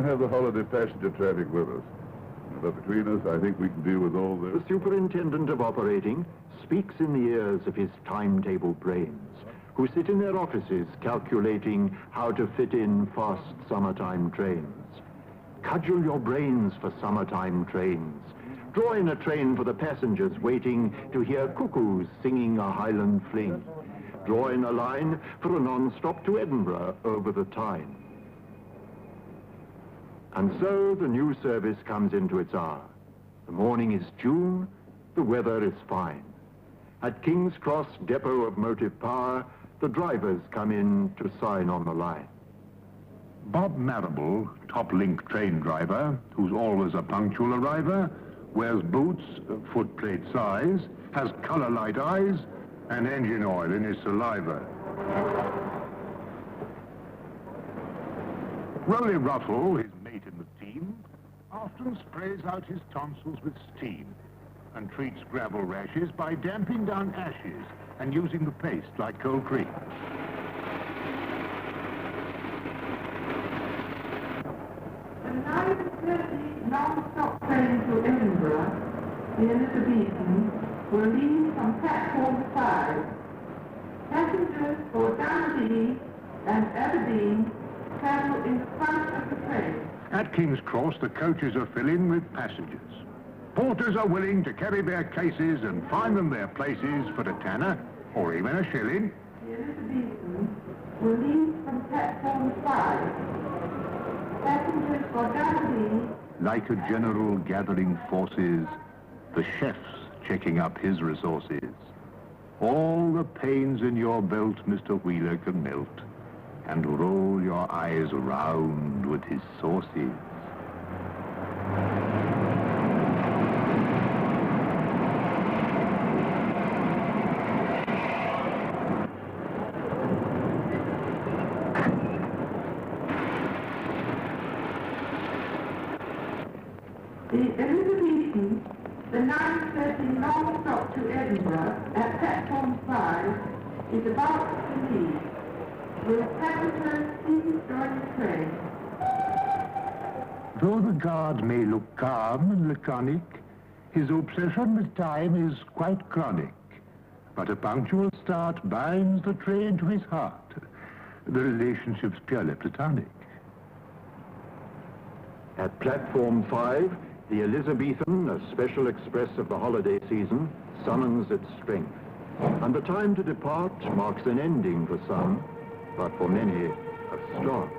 have the holiday passenger traffic with us. But between us, I think we can deal with all this. The superintendent of operating speaks in the ears of his timetable brains, who sit in their offices calculating how to fit in fast summertime trains. Cudgel your brains for summertime trains. Draw in a train for the passengers waiting to hear cuckoos singing a Highland fling. Draw in a line for a non-stop to Edinburgh over the Tyne. And so the new service comes into its hour. The morning is June, the weather is fine. At King's Cross Depot of Motive Power, the drivers come in to sign on the line. Bob Marrable, top-link train driver, who's always a punctual arriver, wears boots, footplate size, has colour-light eyes, and engine oil in his saliva. Rolly Ruffle, his mate in the team, often sprays out his tonsils with steam and treats gravel rashes by damping down ashes and using the paste like cold cream. The 9:30 non-stop train to Edinburgh, the Elizabethan, will leave from platform 5. Passengers for Dundee and Aberdeen travel in the front of the train. At King's Cross, the coaches are filling with passengers. Porters are willing to carry their cases and find them their places for a tenner or even a shilling. The Elizabethan will leave from platform 5. Passengers for Dundee. Like a general gathering forces, the chef's checking up his resources. All the pains in your belt Mr. Wheeler can melt and roll your eyes around with his sauces. The Elizabethan, the 9:30 non-stop to Edinburgh at platform 5, is about to leave. Will passengers please join the train? Though the guard may look calm and laconic, his obsession with time is quite chronic. But a punctual start binds the train to his heart. The relationship's purely platonic. At platform 5, the Elizabethan, a special express of the holiday season, summons its strength. And the time to depart marks an ending for some, but for many, a start.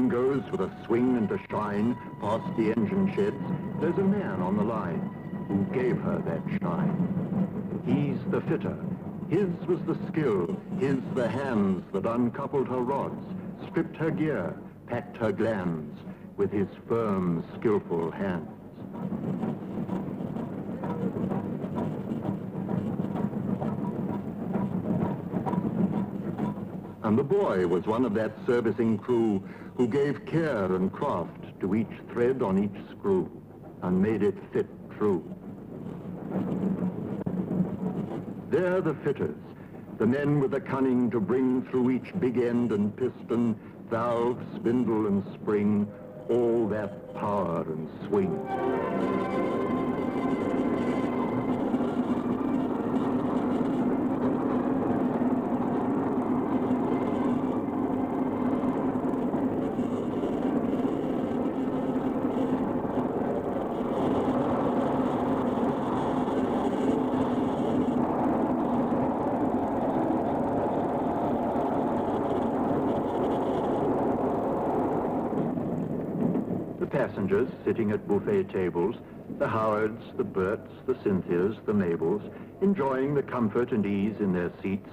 Goes with a swing and a shine past the engine sheds, there's a man on the line who gave her that shine. He's the fitter. His was the skill, his the hands that uncoupled her rods, stripped her gear, packed her glands with his firm, skillful hands. And the boy was one of that servicing crew who gave care and craft to each thread on each screw and made it fit true. They're the fitters, the men with the cunning to bring through each big end and piston, valve, spindle and spring, all that power and swing. Passengers sitting at buffet tables The Howards, the Berts, the Cynthias, the Mabels, enjoying the comfort and ease in their seats,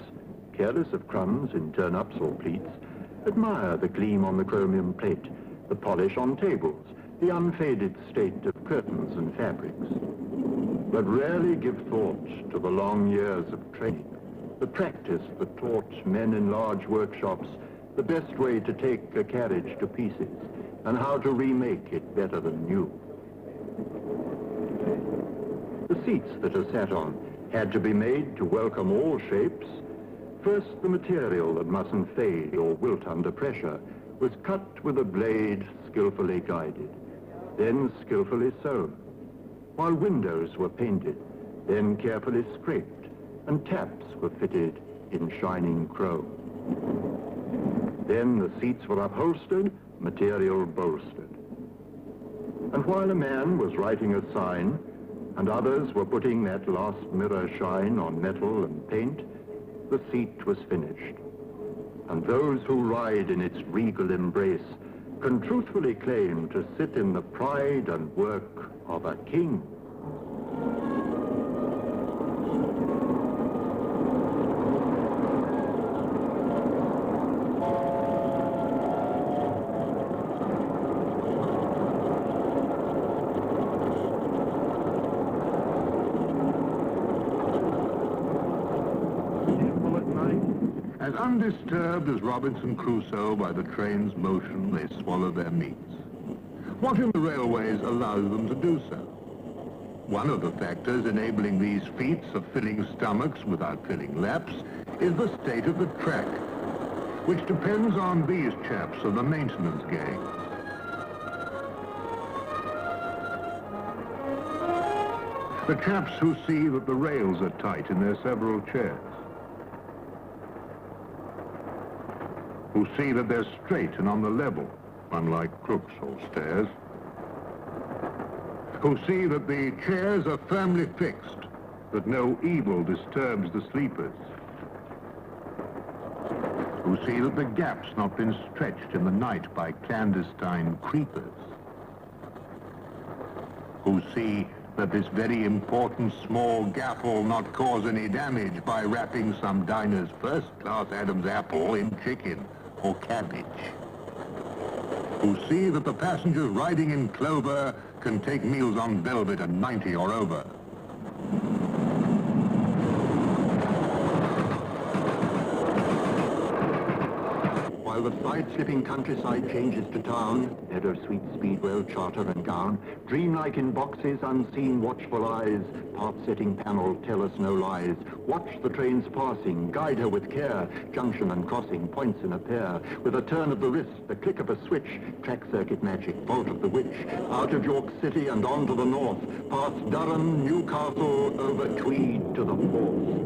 careless of crumbs in turnips or pleats, admire the gleam on the chromium plate, the polish on tables, the unfaded state of curtains and fabrics, but rarely give thought to the long years of training, the practice that taught men in large workshops the best way to take a carriage to pieces and how to remake it better than new. The seats that are sat on had to be made to welcome all shapes. First, the material that mustn't fade or wilt under pressure was cut with a blade skillfully guided, then skillfully sewn, while windows were painted, then carefully scraped, and taps were fitted in shining chrome. Then the seats were upholstered, material bolstered. And while a man was writing a sign, and others were putting that last mirror shine on metal and paint, the seat was finished. And those who ride in its regal embrace can truthfully claim to sit in the pride and work of a king. As undisturbed as Robinson Crusoe by the train's motion, they swallow their meats. What in the railways allows them to do so? One of the factors enabling these feats of filling stomachs without filling laps is the state of the track, which depends on these chaps of the maintenance gang. The chaps who see that the rails are tight in their several chairs, who see that they're straight and on the level, unlike crooks or stairs, who see that the chairs are firmly fixed, that no evil disturbs the sleepers, who see that the gap's not been stretched in the night by clandestine creepers, who see that this very important small gap will not cause any damage by wrapping some diner's first-class Adam's apple in chicken or cabbage, who see that the passengers riding in clover can take meals on velvet at 90 or over. While the side-slipping countryside changes to town, header, sweet speedwell, charter and gown, dreamlike in boxes, unseen watchful eyes, path-setting panel tell us no lies. Watch the trains passing, guide her with care, junction and crossing, points in a pair, with a turn of the wrist, the click of a switch, track circuit magic, bolt of the witch, out of York City and on to the north, past Durham, Newcastle, over Tweed to the Forth.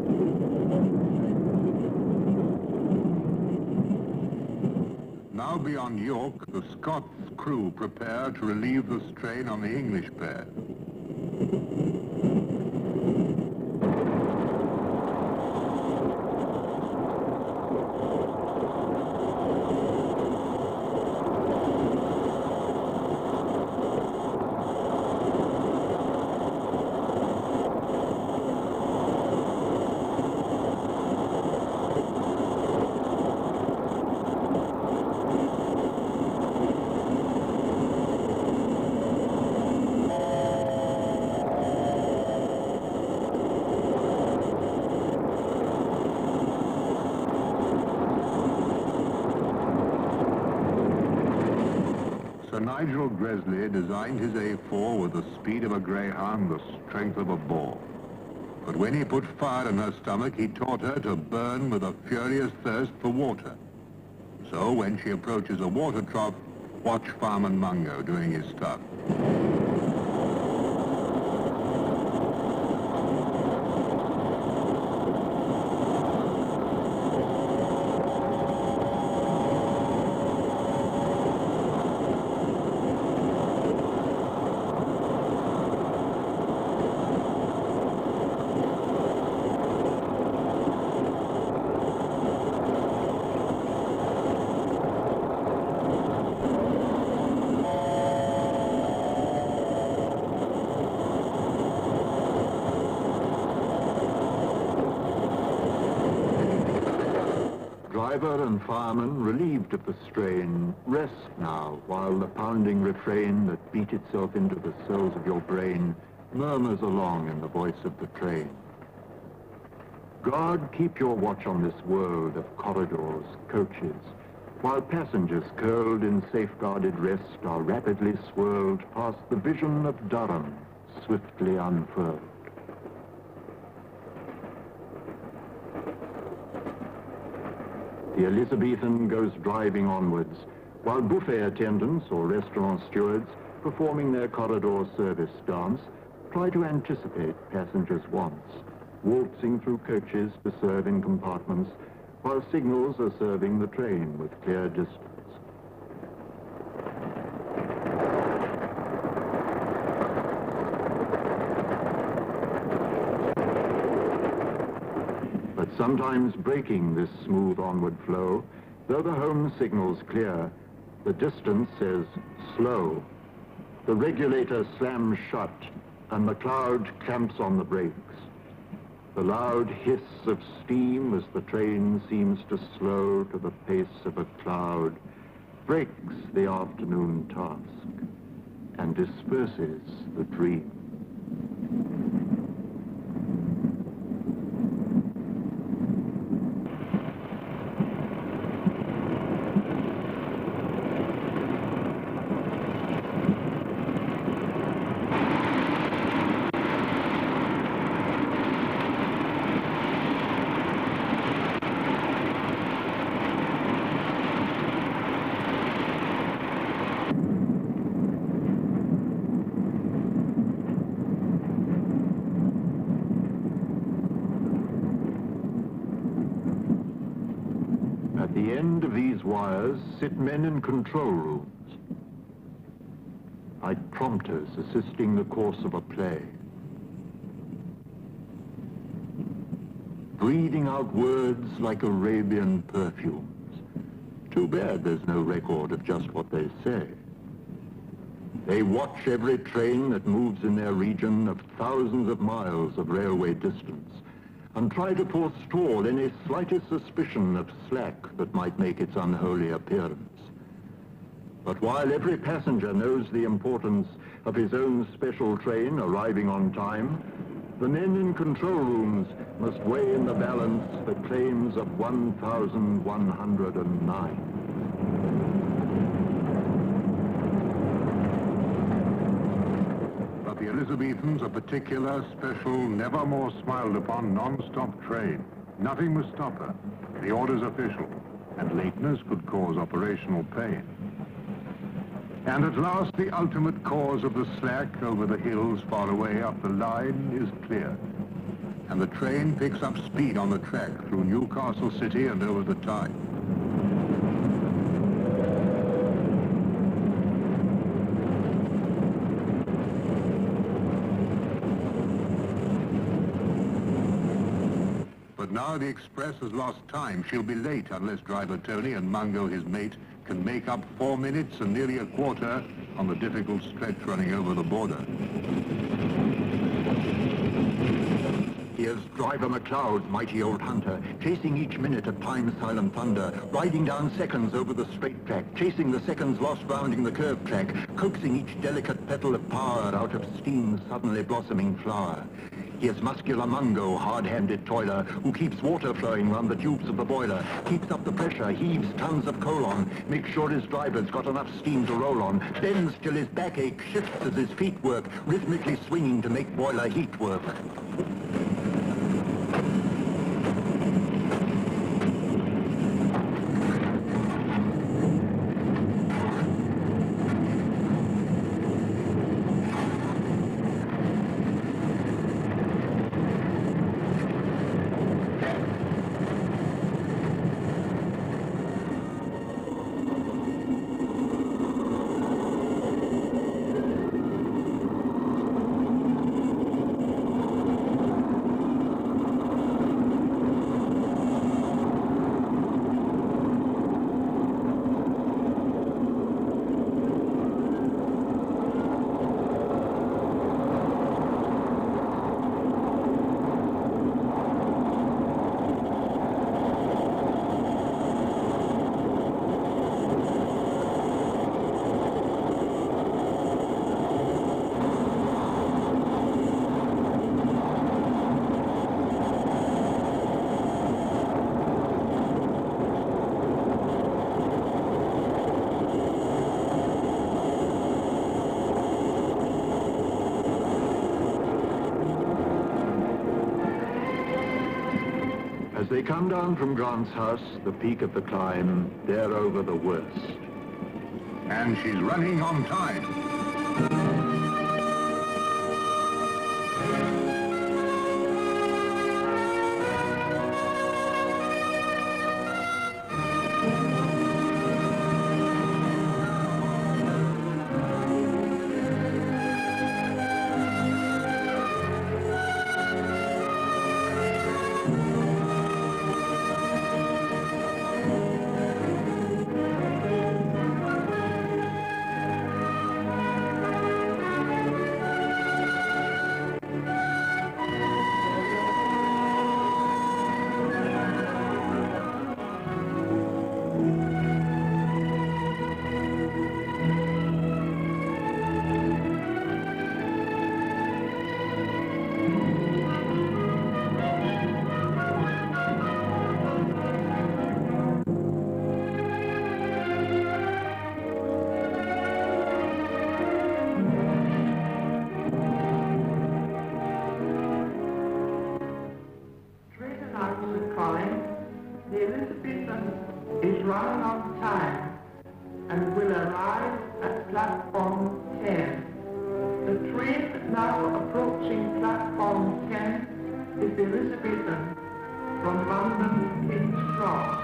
Now beyond York, the Scots crew prepare to relieve the strain on the English pair. Nigel Gresley designed his A4 with the speed of a greyhound, the strength of a boar. But when he put fire in her stomach, he taught her to burn with a furious thirst for water. So when she approaches a water trough, watch Farman Mungo doing his stuff. Driver and fireman, relieved of the strain, rest now while the pounding refrain that beat itself into the cells of your brain murmurs along in the voice of the train. God, keep your watch on this world of corridors, coaches, while passengers curled in safeguarded rest are rapidly swirled past the vision of Durham, swiftly unfurled. The Elizabethan goes driving onwards, while buffet attendants or restaurant stewards, performing their corridor service dance, try to anticipate passengers' wants, waltzing through coaches to serve in compartments, while signals are serving the train with clear distance. But sometimes breaking this smooth onward flow, though the home signal's clear, the distance says slow. The regulator slams shut, and the cloud clamps on the brakes. The loud hiss of steam as the train seems to slow to the pace of a cloud breaks the afternoon task and disperses the dream. At the end of these wires sit men in control rooms, like prompters assisting the course of a play, breathing out words like Arabian perfumes. Too bad there's no record of just what they say. They watch every train that moves in their region of thousands of miles of railway distance, and try to forestall any slightest suspicion of slack that might make its unholy appearance. But while every passenger knows the importance of his own special train arriving on time, the men in control rooms must weigh in the balance the claims of 1,109. The Elizabethans, a particular, special, never more smiled upon non-stop train. Nothing must stop her. The order's official, and lateness could cause operational pain. And at last, the ultimate cause of the slack over the hills far away up the line is clear. And the train picks up speed on the track through Newcastle City and over the Tyne. Now the express has lost time. She'll be late unless driver Tony and Mungo, his mate, can make up 4 minutes and nearly a quarter on the difficult stretch running over the border. Here's driver MacLeod, mighty old hunter, chasing each minute of time's silent thunder, riding down seconds over the straight track, chasing the seconds lost rounding the curved track, coaxing each delicate petal of power out of steam's suddenly blossoming flower. Here's muscular Mungo, hard-handed toiler, who keeps water flowing round the tubes of the boiler, keeps up the pressure, heaves tons of coal on, makes sure his driver's got enough steam to roll on, bends till his backache shifts as his feet work, rhythmically swinging to make boiler heat work. they come down from Grant's house, the peak of the climb, they're over the worst. And she's running on time. The Elizabethan is running on time and will arrive at platform 10. The train now approaching platform 10 is the Elizabethan from London to King's Cross.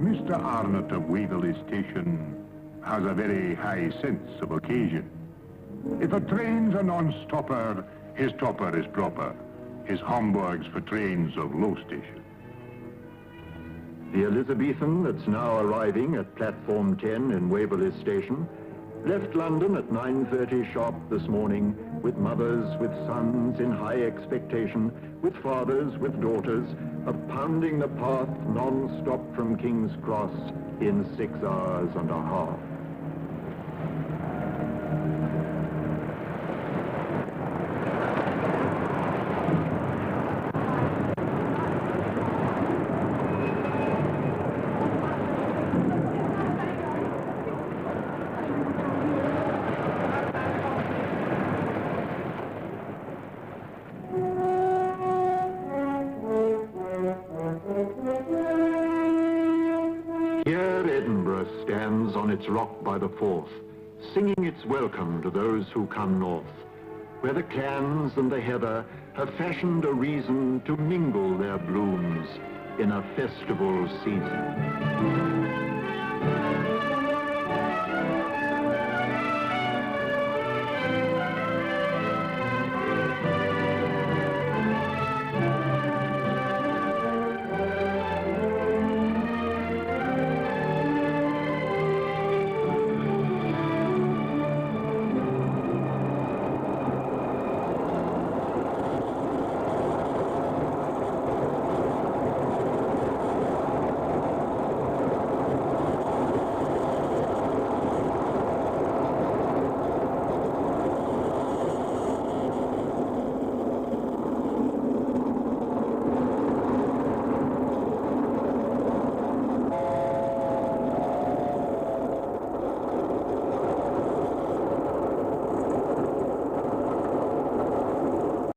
Mr. Arnott of Waverley Station has a very high sense of occasion. If a train's a non-stopper, his topper is proper. His Homburg's for trains of low station. The Elizabethan that's now arriving at platform 10 in Waverley Station left London at 9:30 sharp this morning with mothers, with sons in high expectation, with fathers, with daughters, of pounding the path non-stop from King's Cross in 6 hours and a half. Here Edinburgh stands on its rock by the Forth, singing its welcome to those who come north, where the clans and the heather have fashioned a reason to mingle their blooms in a festival season.